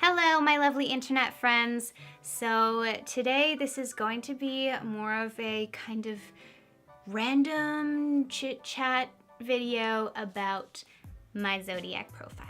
Hello, my lovely internet friends. So today this is going to be more of a kind of random chit chat video about my zodiac profile.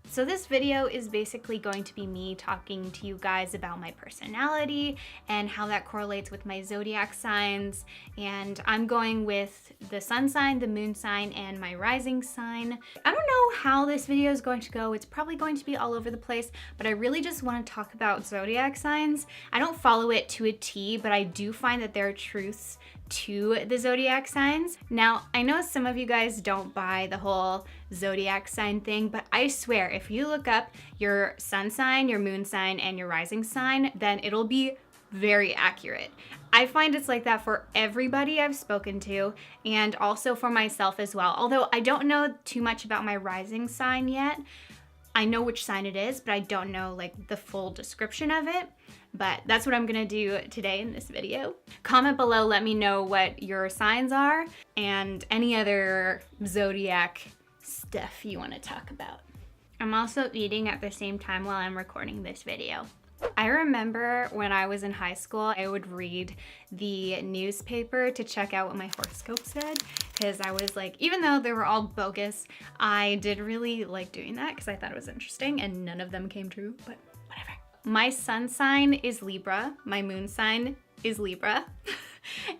So this video is basically going to be me talking to you guys about my personality and how that correlates with my zodiac signs. And I'm going with the sun sign, the moon sign, and my rising sign. I don't know how this video is going to go. It's probably going to be all over the place, but I really just want to talk about zodiac signs. I don't follow it to a T, but I do find that there are truths to the zodiac signs. Now, I know some of you guys don't buy the whole zodiac sign thing, but I swear if you look up your sun sign, your moon sign, and your rising sign, then it'll be very accurate. I find it's like that for everybody I've spoken to, and also for myself as well. Although I don't know too much about my rising sign yet. I know which sign it is, but I don't know like the full description of it. But that's what I'm gonna do today in this video. Comment below, let me know what your signs are and any other zodiac stuff you wanna talk about. I'm also eating at the same time while I'm recording this video. I remember when I was in high school, I would read the newspaper to check out what my horoscope said, because I was like, even though they were all bogus, I did really like doing that because I thought it was interesting, and none of them came true, but whatever. My sun sign is Libra, my moon sign is Libra,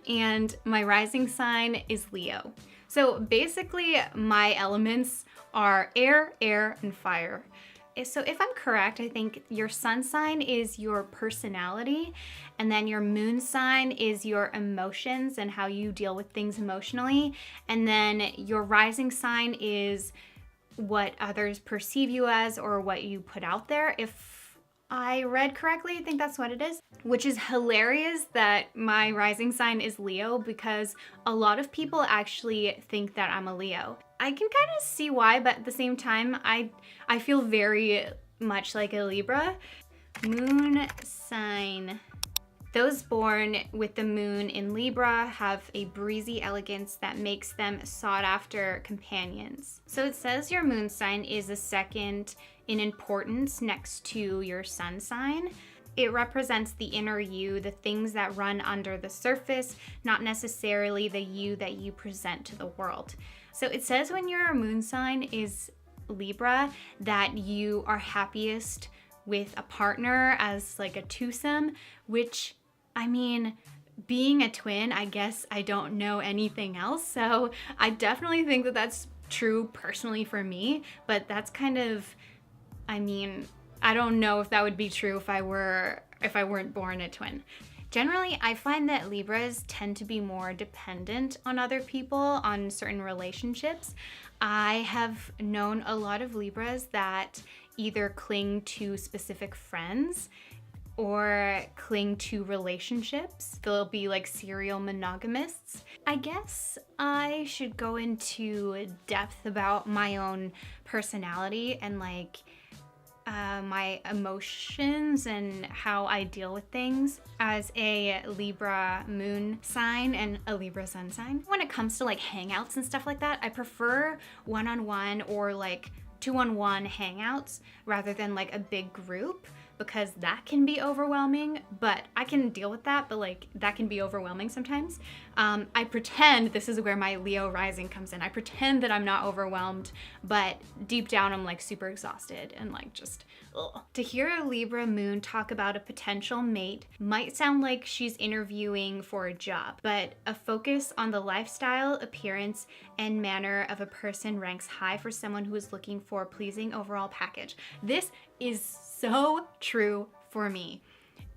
and my rising sign is Leo. So basically my elements are air, and fire. So if I'm correct, I think your sun sign is your personality, and then your moon sign is your emotions and how you deal with things emotionally, and then your rising sign is what others perceive you as or what you put out there. If I read correctly, I think that's what it is, which is hilarious that my rising sign is Leo, because a lot of people actually think that I'm a Leo. I can kind of see why, but at the same time, I feel very much like a Libra. Moon sign. Those born with the moon in Libra have a breezy elegance that makes them sought-after companions. So it says your moon sign is the second in importance next to your sun sign. It represents the inner you, the things that run under the surface, not necessarily the you that you present to the world. So it says when your moon sign is Libra that you are happiest with a partner as like a twosome, which, I mean, being a twin, I guess I don't know anything else. So I definitely think that that's true personally for me, but that's kind of, I mean, I don't know if that would be true if I weren't born a twin. Generally, I find that Libras tend to be more dependent on other people, on certain relationships. I have known a lot of Libras that either cling to specific friends or cling to relationships. They'll be like serial monogamists. I guess I should go into depth about my own personality and like my emotions and how I deal with things as a Libra moon sign and a Libra sun sign. When it comes to like hangouts and stuff like that, I prefer one-on-one or like two-on-one hangouts rather than like a big group, because that can be overwhelming, but I can deal with that, but like that can be overwhelming sometimes. I pretend, this is where my Leo rising comes in, I pretend that I'm not overwhelmed, but deep down I'm like super exhausted and like just, ugh. To hear a Libra moon talk about a potential mate might sound like she's interviewing for a job, but a focus on the lifestyle, appearance, and manner of a person ranks high for someone who is looking for a pleasing overall package. This is so true for me.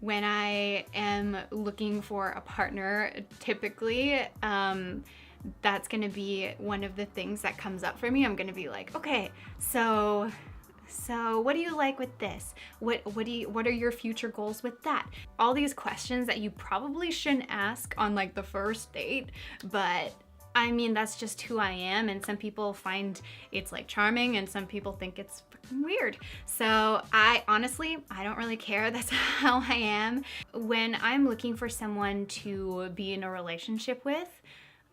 When I am looking for a partner, typically, that's gonna be one of the things that comes up for me. I'm gonna be like, okay, so what do you like with this? What are your future goals with that? All these questions that you probably shouldn't ask on like the first date, but I mean, that's just who I am, and some people find it's like charming and some people think it's fucking weird. So I honestly don't really care. That's how I am. When I'm looking for someone to be in a relationship with,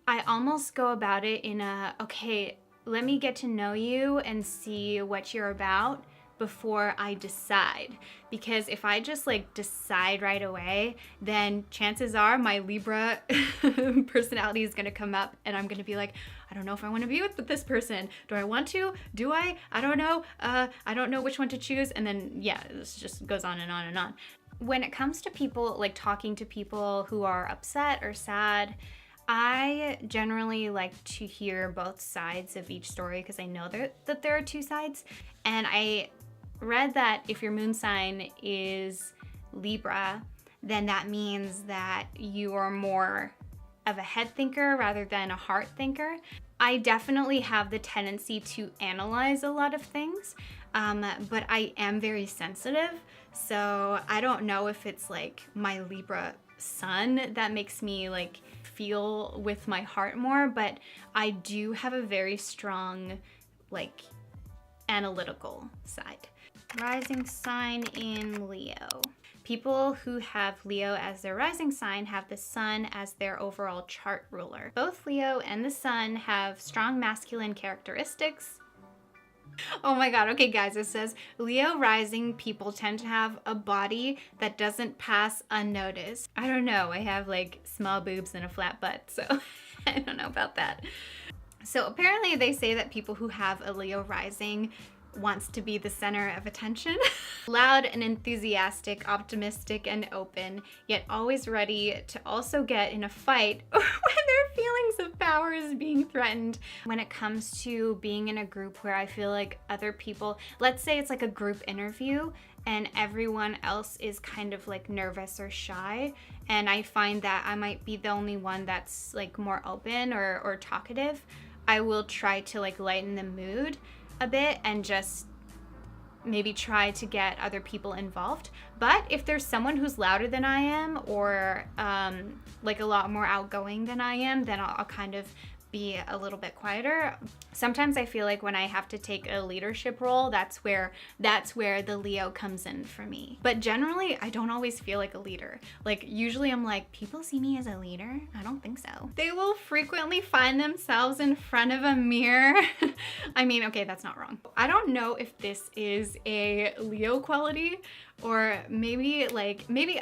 I almost go about it in a, okay, let me get to know you and see what you're about before I decide. Because if I just like decide right away, then chances are my Libra personality is gonna come up and I'm gonna be like, I don't know if I want to be with this person. Do I want to? Do I? I don't know. I don't know which one to choose. And then yeah, this just goes on and on and on. When it comes to people, like talking to people who are upset or sad, I generally like to hear both sides of each story because I know that there are two sides. And I read that if your moon sign is Libra, then that means that you are more of a head thinker rather than a heart thinker. I definitely have the tendency to analyze a lot of things, but I am very sensitive. So I don't know if it's like my Libra sun that makes me like feel with my heart more, but I do have a very strong like analytical side. Rising sign in Leo. People who have Leo as their rising sign have the sun as their overall chart ruler. Both Leo and the sun have strong masculine characteristics. Oh my god, okay guys, it says Leo rising people tend to have a body that doesn't pass unnoticed. I don't know, I have like small boobs and a flat butt, so I don't know about that. So apparently they say that people who have a Leo rising wants to be the center of attention. Loud and enthusiastic, optimistic and open, yet always ready to also get in a fight when their feelings of power is being threatened. When it comes to being in a group where I feel like other people, let's say it's like a group interview and everyone else is kind of like nervous or shy, and I find that I might be the only one that's like more open or talkative, I will try to like lighten the mood a bit and just maybe try to get other people involved. But if there's someone who's louder than I am or like a lot more outgoing than I am, then I'll kind of be a little bit quieter. Sometimes I feel like when I have to take a leadership role, that's where the Leo comes in for me. But generally, I don't always feel like a leader. Like usually I'm like, people see me as a leader? I don't think so. They will frequently find themselves in front of a mirror. I mean, okay, that's not wrong. I don't know if this is a Leo quality or maybe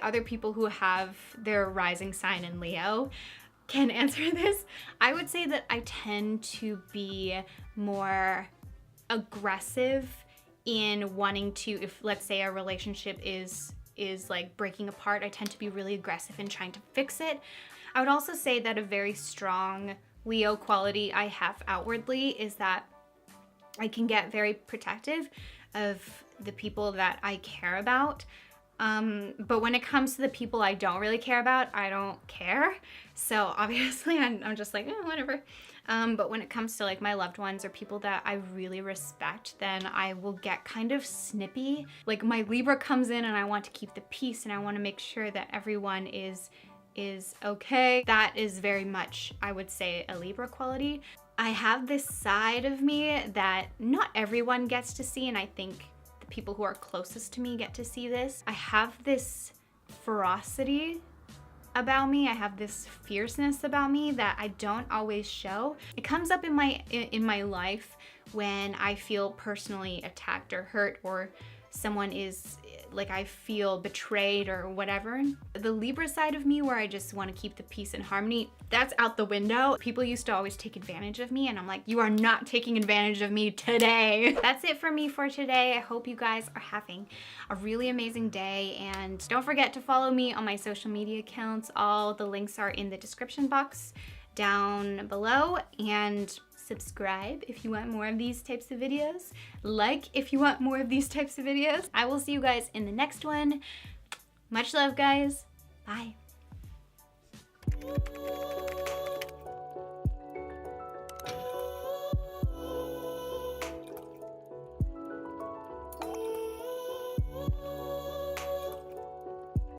other people who have their rising sign in Leo can answer this. I would say that I tend to be more aggressive in wanting to, if let's say a relationship is like breaking apart, I tend to be really aggressive in trying to fix it. I would also say that a very strong Leo quality I have outwardly is that I can get very protective of the people that I care about. But when it comes to the people I don't really care about, I don't care. So obviously I'm just like, whatever. But when it comes to like my loved ones or people that I really respect, then I will get kind of snippy. Like my Libra comes in and I want to keep the peace and I want to make sure that everyone is okay. That is very much, I would say, a Libra quality. I have this side of me that not everyone gets to see, and I think people who are closest to me get to see this. I have this ferocity about me. I have this fierceness about me that I don't always show. It comes up in my life when I feel personally attacked or hurt, or someone is like, I feel betrayed or whatever. The Libra side of me where I just want to keep the peace and harmony, that's out the window. People used to always take advantage of me and I'm like, you are not taking advantage of me today. That's it for me for today. I hope you guys are having a really amazing day, and don't forget to follow me on my social media accounts. All the links are in the description box down below, and subscribe if you want more of these types of videos. Like if you want more of these types of videos. I will see you guys in the next one. Much love, guys. Bye.